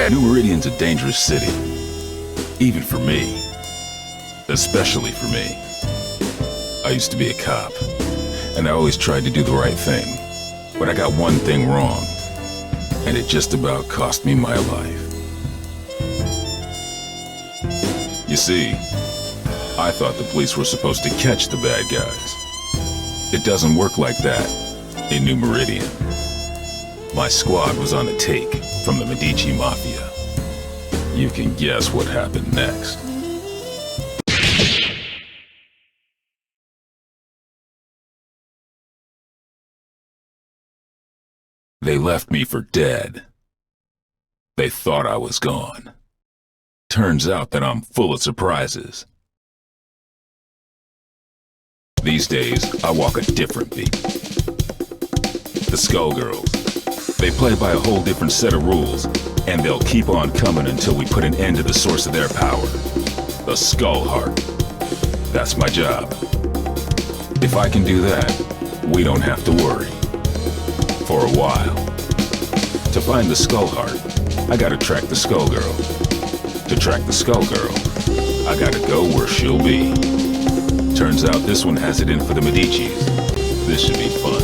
New Meridian's a dangerous city. Even for me. Especially for me. I used to be a cop, and I always tried to do the right thing. But I got one thing wrong, and it just about cost me my life. You see, I thought the police were supposed to catch the bad guys. It doesn't work like that in New Meridian. My squad was on the take from the Medici Mafia. You can guess what happened next. They left me for dead. They thought I was gone. Turns out that I'm full of surprises. These days, I walk a different beat. The Skullgirls. They play by a whole different set of rules, and they'll keep on coming until we put an end to the source of their power. The Skull Heart. That's my job. If I can do that, we don't have to worry. For a while. To find the Skull Heart, I gotta track the Skullgirl. To track the Skullgirl, I gotta go where she'll be. Turns out this one has it in for the Medicis. This should be fun.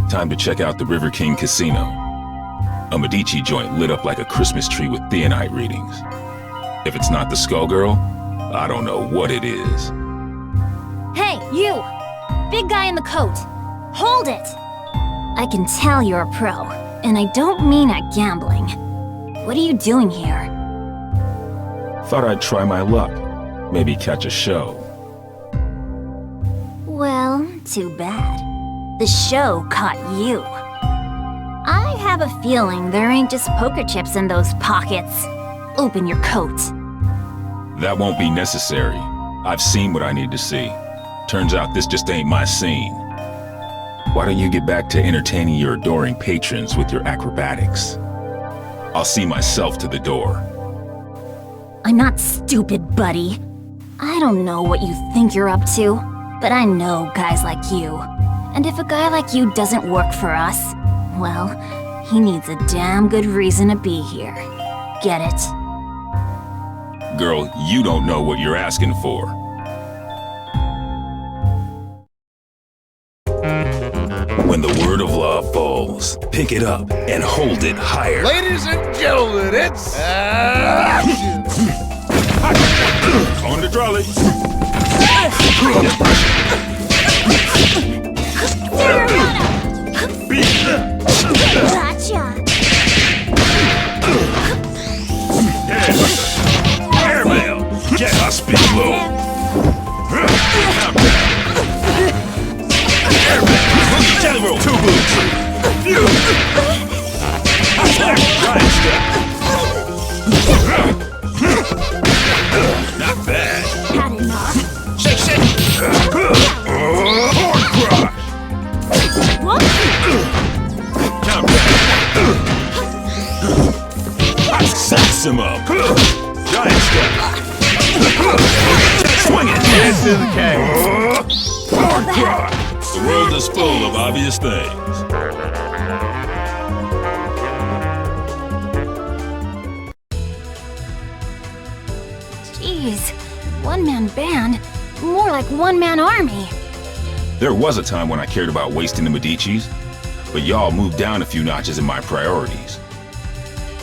Time to check out the River King Casino. A Medici joint lit up like a Christmas tree with theonite readings. If it's not the Skullgirl, I don't know what it is. Hey, you! Big guy in the coat! Hold it! I can tell you're a pro, and I don't mean at gambling. What are you doing here? Thought I'd try my luck. Maybe catch a show. Well, too bad. The show caught you. I have a feeling there ain't just poker chips in those pockets. Open your coat. That won't be necessary. I've seen what I need to see. Turns out this just ain't my scene. Why don't you get back to entertaining your adoring patrons with your acrobatics? I'll see myself to the door. I'm not stupid, buddy. I don't know what you think you're up to, but I know guys like you. And if a guy like you doesn't work for us, well, he needs a damn good reason to be here. Get it? Girl, you don't know what you're asking for. When the word of law falls, pick it up and hold it higher. Ladies and gentlemen, it's action! On the trolley. Gotcha! Airmail! Get us below! Jelly roll! Two boots! Giant step! Not bad! Had enough? Shake, shake! Horn crush! What? Count back! Sex him up! Giant step! Swing it! Into the cage! Horn crush! The world is full of obvious things. Jeez, one-man band? More like one-man army. There was a time when I cared about wasting the Medicis, but y'all moved down a few notches in my priorities.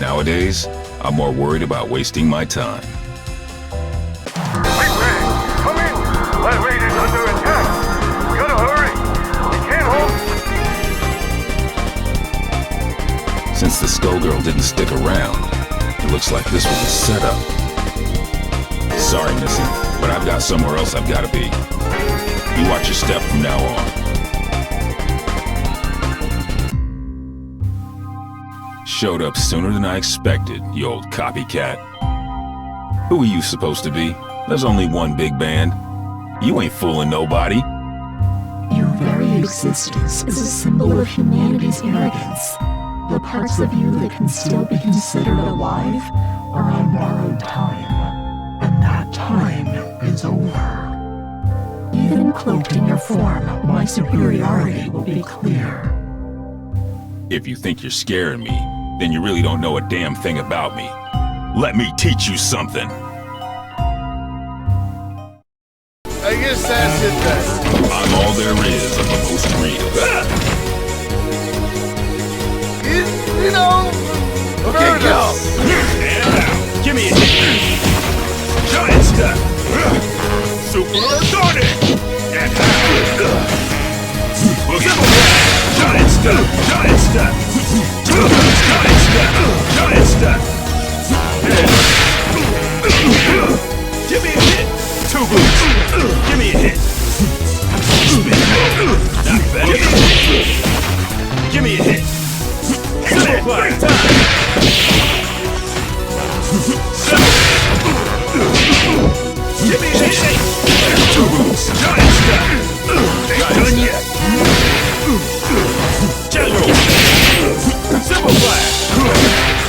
Nowadays, I'm more worried about wasting my time. Wait, Ray! Come in! That raid is under attack! We gotta hurry! We can't hold... Since the Skullgirl didn't stick around, it looks like this was a setup. Sorry, Missy, but I've got somewhere else I've gotta be. You watch your step from now on. Showed up sooner than I expected, you old copycat. Who are you supposed to be? There's only one big band. You ain't fooling nobody. Your very existence is a symbol of humanity's arrogance. The parts of you that can still be considered alive are on borrowed time. And that time is over. Even cloaked in your form, my superiority will be clear. If you think you're scaring me, then you really don't know a damn thing about me. Let me teach you something. I guess that's it then. I'm all there is of the most real. You know, okay, go. And out. Give me a hit. Giant step. Super Sonic. And out. Giant step. Giant step. Giant step. Giant step. Give me a hit. Two boots. Give me a hit. Spin low. Not bad. Give me a hit. Simplify time. Give me a hit. Two boots. Giant step. Ain't done yet. General. Simplify.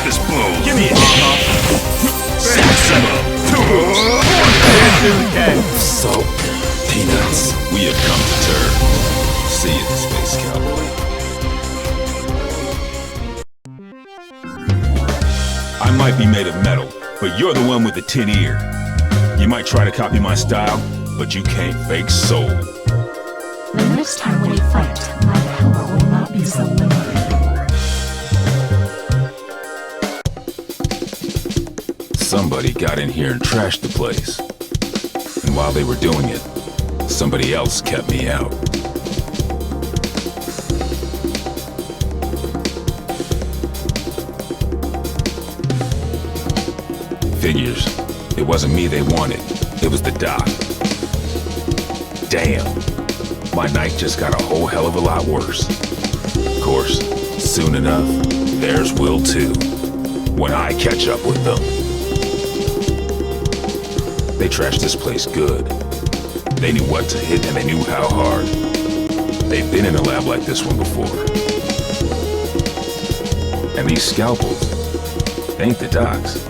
This blow. Give me a hit. Saximo. Two boots. So, peanuts. We have come to turn. See you, Space Cowboy. I might be made of metal, but you're the one with the tin ear. You might try to copy my style, but you can't fake soul. The next time we fight, my power will not be so limited. Somebody got in here and trashed the place. And while they were doing it, somebody else kept me out. Figures. It wasn't me they wanted. It was the doc. Damn. My night just got a whole hell of a lot worse. Of course, soon enough, theirs will too. When I catch up with them. They trashed this place good. They knew what to hit and they knew how hard. They've been in a lab like this one before. And these scalpels, they ain't the docs.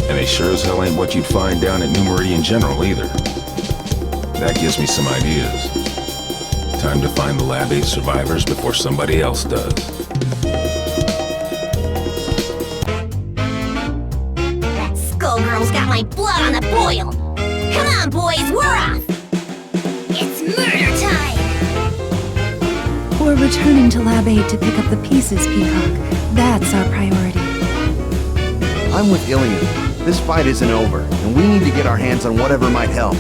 And they sure as hell ain't what you'd find down at New Meridian General either. That gives me some ideas. Time to find the Lab 8 survivors before somebody else does. That Skullgirl's got my blood on the boil! Come on, boys, we're off! It's murder time! We're returning to Lab 8 to pick up the pieces, Peacock. That's our priority. I'm with Ilian. This fight isn't over, and we need to get our hands on whatever might help.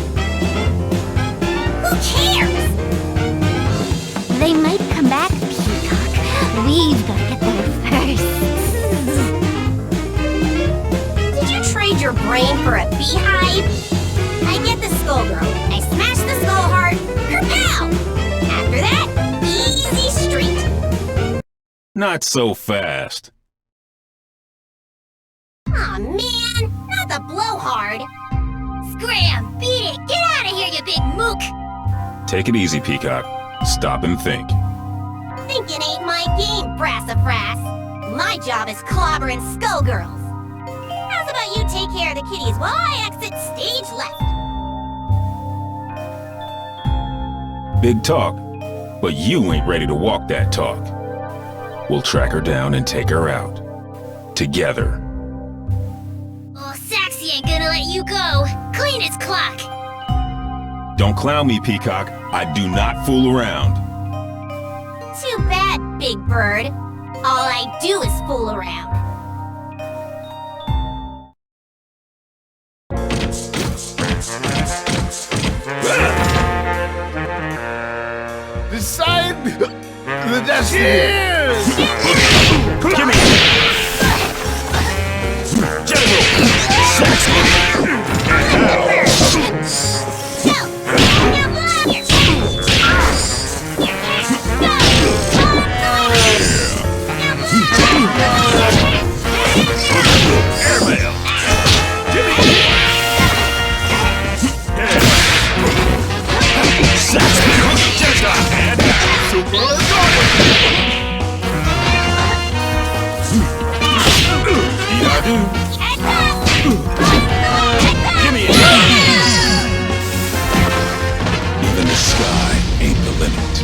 Who cares? They might come back, Peacock. We've got to get there first. Did you trade your brain for a beehive? I get the Skullgirl. I smash the skull heart. Kerpow! After that, easy street. Not so fast. Aw, man! Not the blowhard! Scram! Beat it! Get out of here, you big mook! Take it easy, Peacock. Stop and think. Thinking ain't my game, Brassafrass. My job is clobbering Skullgirls. How's about you take care of the kitties while I exit stage left? Big talk, but you ain't ready to walk that talk. We'll track her down and take her out. Together. Oh, Saxy ain't gonna let you go. Clean his clock. Don't clown me, Peacock. I do not fool around. Too bad, Big Bird. All I do is fool around. Decide the destiny. Give me General! Airmail! Give me Even the sky ain't the limit.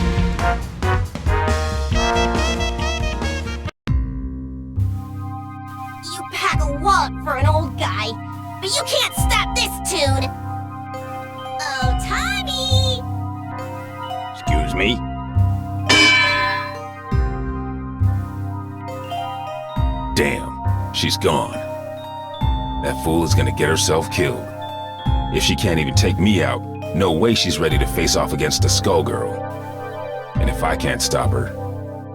She's gone. That fool is gonna get herself killed. If she can't even take me out, no way she's ready to face off against a Skullgirl. And if I can't stop her,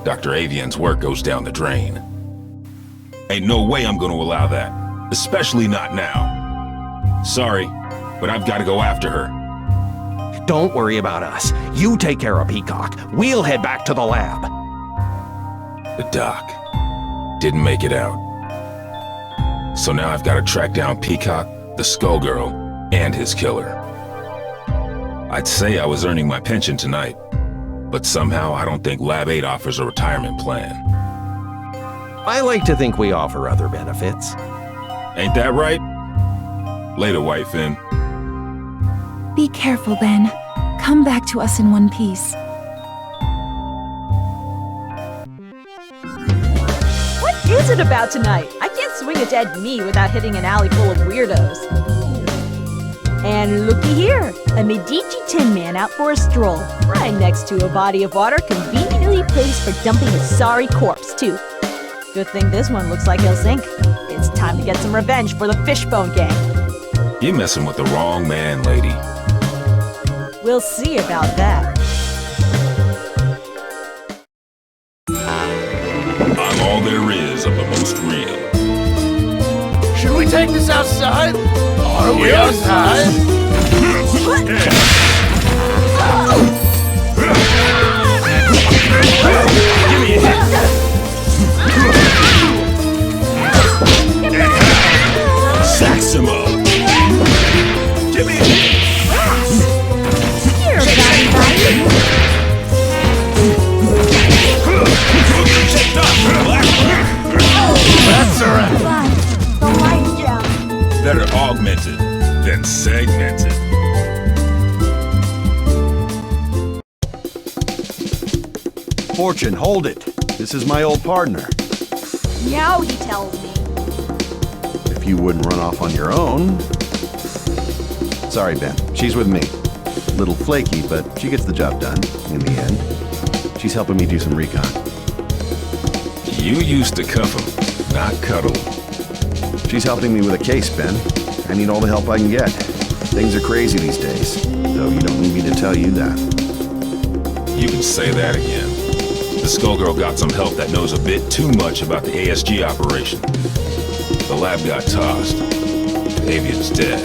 Dr. Avian's work goes down the drain. Ain't no way I'm gonna allow that, especially not now. Sorry, but I've gotta go after her. Don't worry about us. You take care of Peacock. We'll head back to the lab. The doc didn't make it out. So now I've gotta track down Peacock, the Skullgirl, and his killer. I'd say I was earning my pension tonight, but somehow I don't think Lab 8 offers a retirement plan. I like to think we offer other benefits. Ain't that right? Later, White Finn. Be careful, Ben. Come back to us in one piece. What is it about tonight? I can't swing a dead knee without hitting an alley full of weirdos. And looky here, a Medici Tin Man out for a stroll, right next to a body of water conveniently placed for dumping a sorry corpse, too. Good thing this one looks like he'll sink. It's time to get some revenge for the Fishbone Gang. You're messing with the wrong man, lady. We'll see about that. I'm all there is of the most real. Should we take this outside? Are we outside? Give me a hit. Saximo. Give me a hit. Here, That's alright. the light gem. Better augmented than segmented. Fortune, hold it. This is my old partner. Meow, he tells me. If you wouldn't run off on your own... Sorry, Ben. She's with me. Little flaky, but she gets the job done, in the end. She's helping me do some recon. You used to cuff him, not cuddle. She's helping me with a case, Ben. I need all the help I can get. Things are crazy these days, though you don't need me to tell you that. You can say that again. The Skullgirl got some help that knows a bit too much about the ASG operation. The lab got tossed. Avian's dead.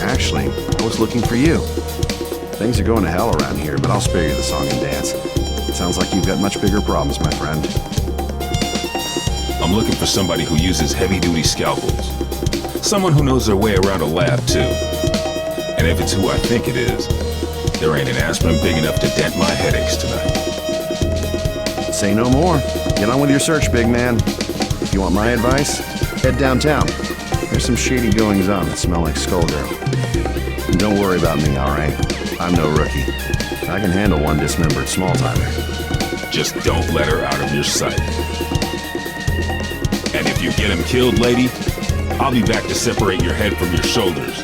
Actually, I was looking for you. Things are going to hell around here, but I'll spare you the song and dance. It sounds like you've got much bigger problems, my friend. I'm looking for somebody who uses heavy-duty scalpels. Someone who knows their way around a lab, too. And if it's who I think it is, there ain't an aspirin big enough to dent my headaches tonight. Say no more. Get on with your search, big man. If you want my advice, head downtown. There's some shady goings-on that smell like Skullgirl. And don't worry about me, all right? I'm no rookie. I can handle one dismembered small-timer. Just don't let her out of your sight. And if you get him killed, lady, I'll be back to separate your head from your shoulders.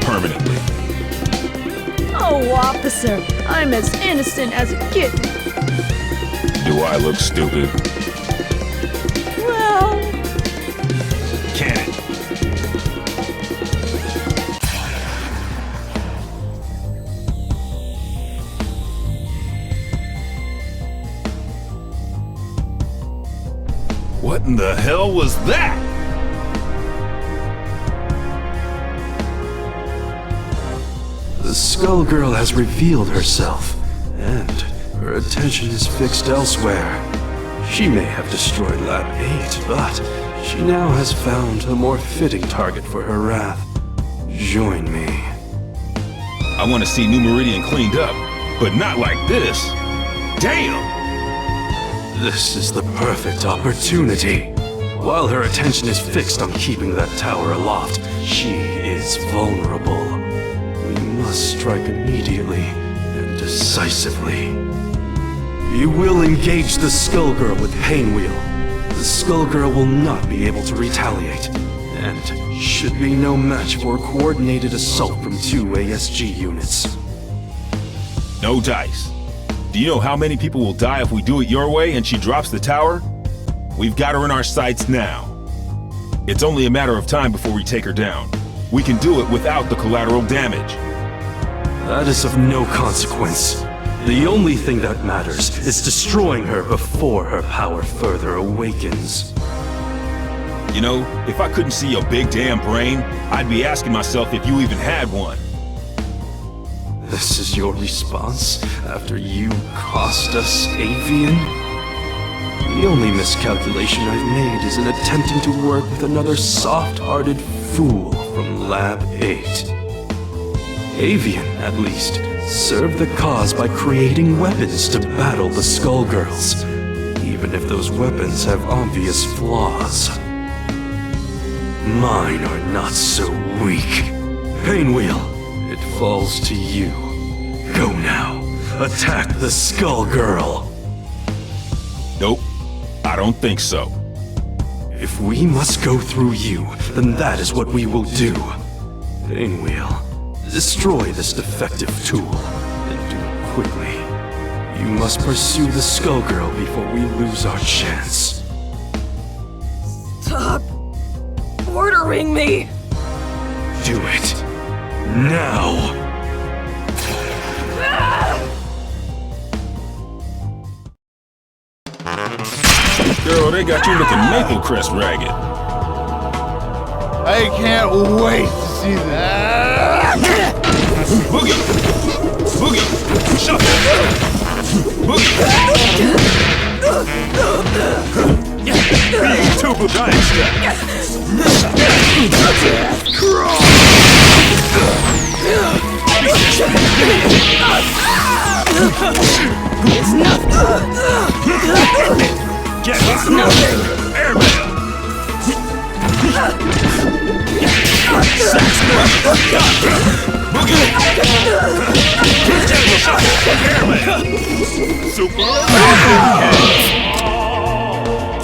Permanently. Oh, officer, I'm as innocent as a kitten. Do I look stupid? Well... Cannon. What in the hell was that? The Skullgirl has revealed herself, and her attention is fixed elsewhere. She may have destroyed Lab 8, but she now has found a more fitting target for her wrath. Join me. I want to see New Meridian cleaned up, but not like this. Damn! This is the perfect opportunity. While her attention is fixed on keeping that tower aloft, she is vulnerable. We must strike immediately and decisively. You will engage the Skullgirl with Painwheel. The Skullgirl will not be able to retaliate, and should be no match for a coordinated assault from 2 ASG units. No dice. Do you know how many people will die if we do it your way and she drops the tower? We've got her in our sights now. It's only a matter of time before we take her down. We can do it without the collateral damage. That is of no consequence. The only thing that matters is destroying her before her power further awakens. You know, if I couldn't see your big damn brain, I'd be asking myself if you even had one. This is your response after you cost us Avian? The only miscalculation I've made is in attempting to work with another soft-hearted fool from Lab 8. Avian, at least, served the cause by creating weapons to battle the Skullgirls, even if those weapons have obvious flaws. Mine are not so weak. Painwheel, it falls to you. Go now. Attack the Skullgirl. Nope, I don't think so. If we must go through you, then that is what we will do. Painwheel, destroy this defective tool, and do it quickly. You must pursue the Skullgirl before we lose our chance. Stop ordering me! Do it. Now! Girl, they got you looking Maple Crest ragged. I can't wait to see that. Boogie! Boogie! Shuffle! Boogie! Big tuple giant step! It's nothing! Get it's nothing! Airman! Sax Boogie! General Shuffle! Airman! Super!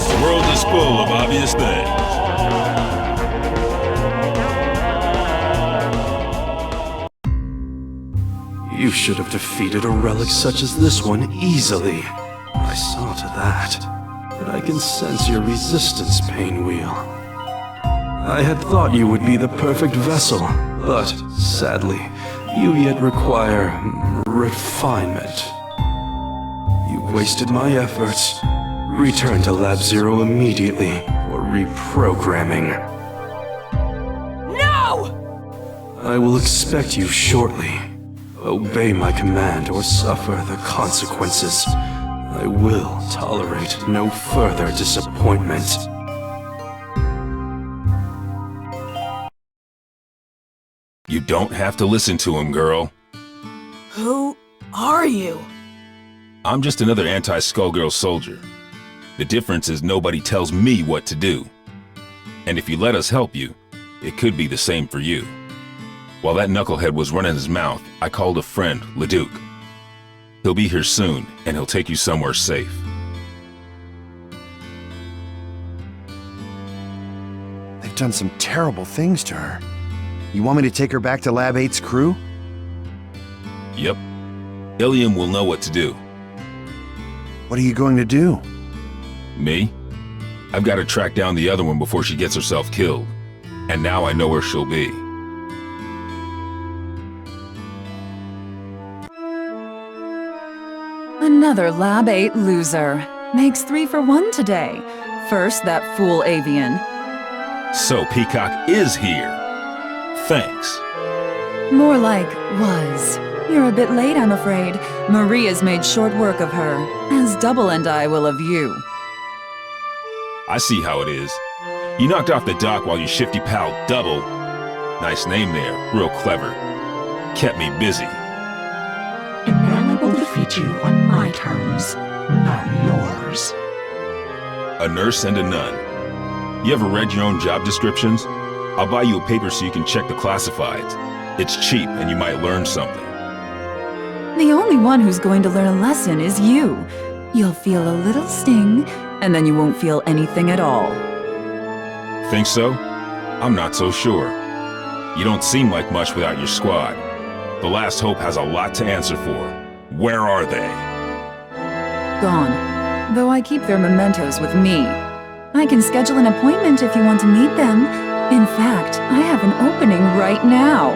The world is full of obvious things. You should have defeated a relic such as this one easily. I saw to that. But I can sense your resistance, Painwheel. I had thought you would be the perfect vessel, but sadly, you yet require refinement. You wasted my efforts. Return to Lab Zero immediately for reprogramming. No! I will expect you shortly. Obey my command or suffer the consequences. I will tolerate no further disappointment. You don't have to listen to him, girl. Who are you? I'm just another anti-Skullgirl soldier. The difference is nobody tells me what to do. And if you let us help you, it could be the same for you. While that knucklehead was running his mouth, I called a friend, Leduc. He'll be here soon, and he'll take you somewhere safe. They've done some terrible things to her. You want me to take her back to Lab 8's crew? Yep. Ilium will know what to do. What are you going to do? Me? I've got to track down the other one before she gets herself killed. And now I know where she'll be. Another Lab 8 loser. Makes 3 for 1 today. First, that fool Avian. So Peacock is here. Thanks. More like was. You're a bit late, I'm afraid. Maria's made short work of her, as Double and I will of you. I see how it is. You knocked off the dock while your shifty pal Double, nice name there, real clever, kept me busy. And now I will defeat you on my terms, not yours. A nurse and a nun. You ever read your own job descriptions? I'll buy you a paper so you can check the classifieds. It's cheap and you might learn something. The only one who's going to learn a lesson is you. You'll feel a little sting, and then you won't feel anything at all. Think so? I'm not so sure. You don't seem like much without your squad. The Last Hope has a lot to answer for. Where are they? Gone. Though I keep their mementos with me. I can schedule an appointment if you want to meet them. In fact, I have an opening right now.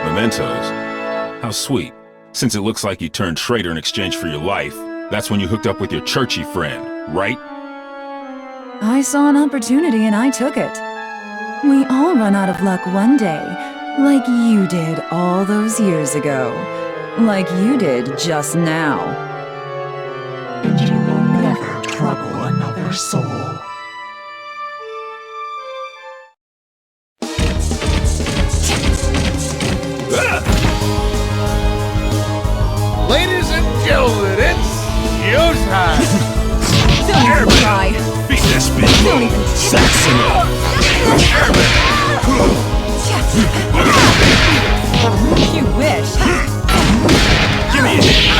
Mementos? How sweet. Since it looks like you turned traitor in exchange for your life, that's when you hooked up with your churchy friend, right? I saw an opportunity and I took it. We all run out of luck one day, like you did all those years ago. Like you did just now. And you will never trouble another soul. Ladies and gentlemen, it's showtime! Don't cry. Beat that spin low. Saxon up. You wish. Give me a hit.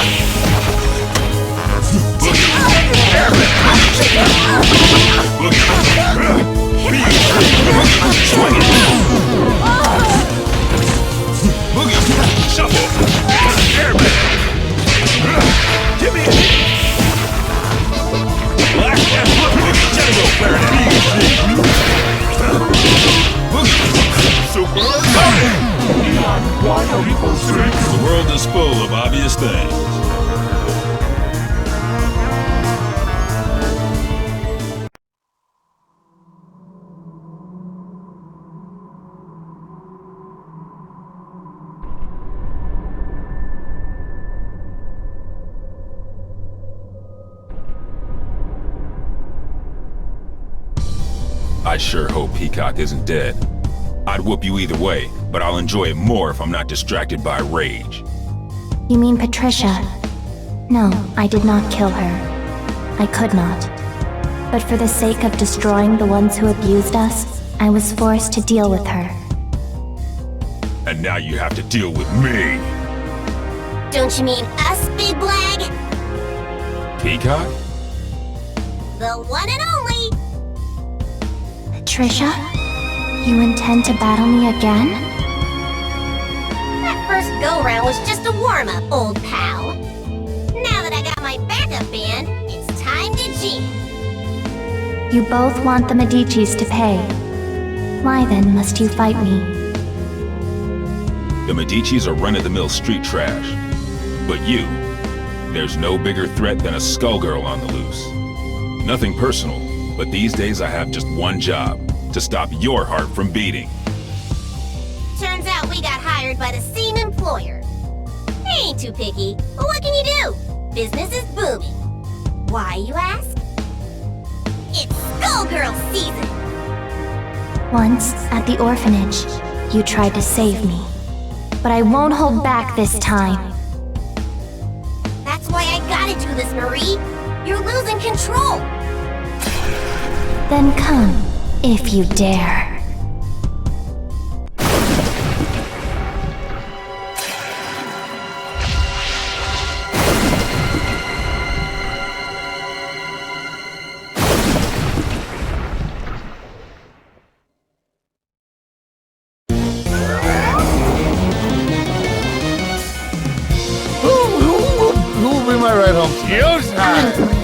Swing it. Boogie. Shuffle. Airman. Give me a hit. Black and Boogie. Django Clarinet. Boogie. Super. Why are people saying The world is full of obvious things. I sure hope Peacock isn't dead. I'd whoop you either way, but I'll enjoy it more if I'm not distracted by rage. You mean Patricia? No, I did not kill her. I could not. But for the sake of destroying the ones who abused us, I was forced to deal with her. And now you have to deal with me. Don't you mean us, Big Blag? Peacock? The one and only! Patricia? You intend to battle me again? That first go-round was just a warm-up, old pal. Now that I got my backup band, it's time to jam. You both want the Medicis to pay. Why then must you fight me? The Medicis are run-of-the-mill street trash. But you, there's no bigger threat than a Skullgirl on the loose. Nothing personal, but these days I have just one job. To stop your heart from beating. Turns out we got hired by the same employer. They ain't too picky, but what can you do? Business is booming. Why, you ask? It's Skullgirls season! Once, at the orphanage, you tried to save me. But I won't hold back this time. That's why I gotta do this, Marie! You're losing control! Then come. If you dare. Who will be my ride home? Showtime!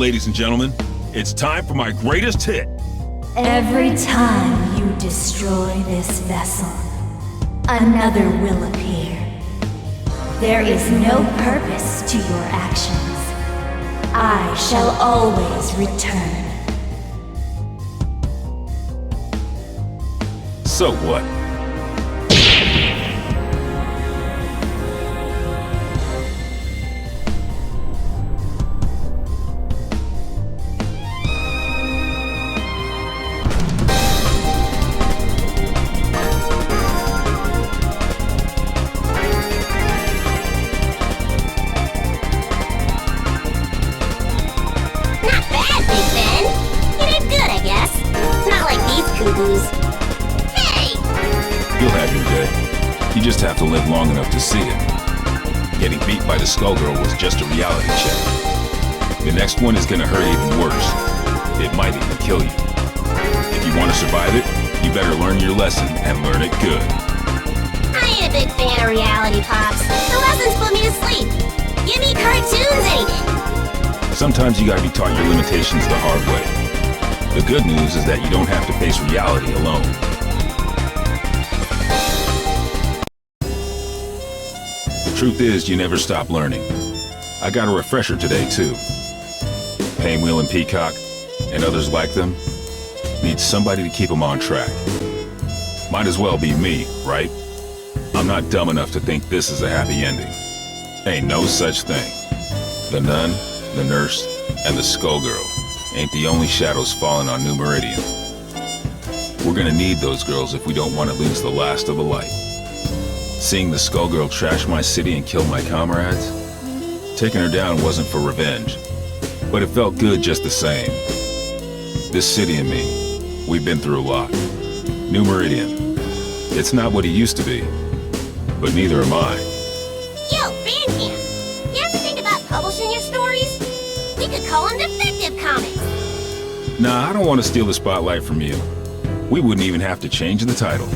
ladies and gentlemen. It's time for my greatest hit. Every time you destroy this vessel, another will appear. There is no purpose to your actions. I shall always return. So what? You'll have your day. You just have to live long enough to see it. Getting beat by the Skullgirl was just a reality check. The next one is gonna hurt even worse. It might even kill you. If you want to survive it, you better learn your lesson and learn it good. I ain't a big fan of reality, Pops. The lessons put me to sleep. Give me cartoons, anything. Sometimes you gotta be taught your limitations the hard way. The good news is that you don't have to face reality alone. Truth is, you never stop learning. I got a refresher today, too. Painwheel and Peacock, and others like them, need somebody to keep them on track. Might as well be me, right? I'm not dumb enough to think this is a happy ending. Ain't no such thing. The nun, the nurse, and the Skullgirl ain't the only shadows falling on New Meridian. We're gonna need those girls if we don't want to lose the last of the light. Seeing the Skullgirl trash my city and kill my comrades? Taking her down wasn't for revenge, but it felt good just the same. This city and me, we've been through a lot. New Meridian, it's not what it used to be, but neither am I. Yo, Bandcamp, you ever think about publishing your stories? We could call them Defective Comics. Nah, I don't want to steal the spotlight from you. We wouldn't even have to change the title.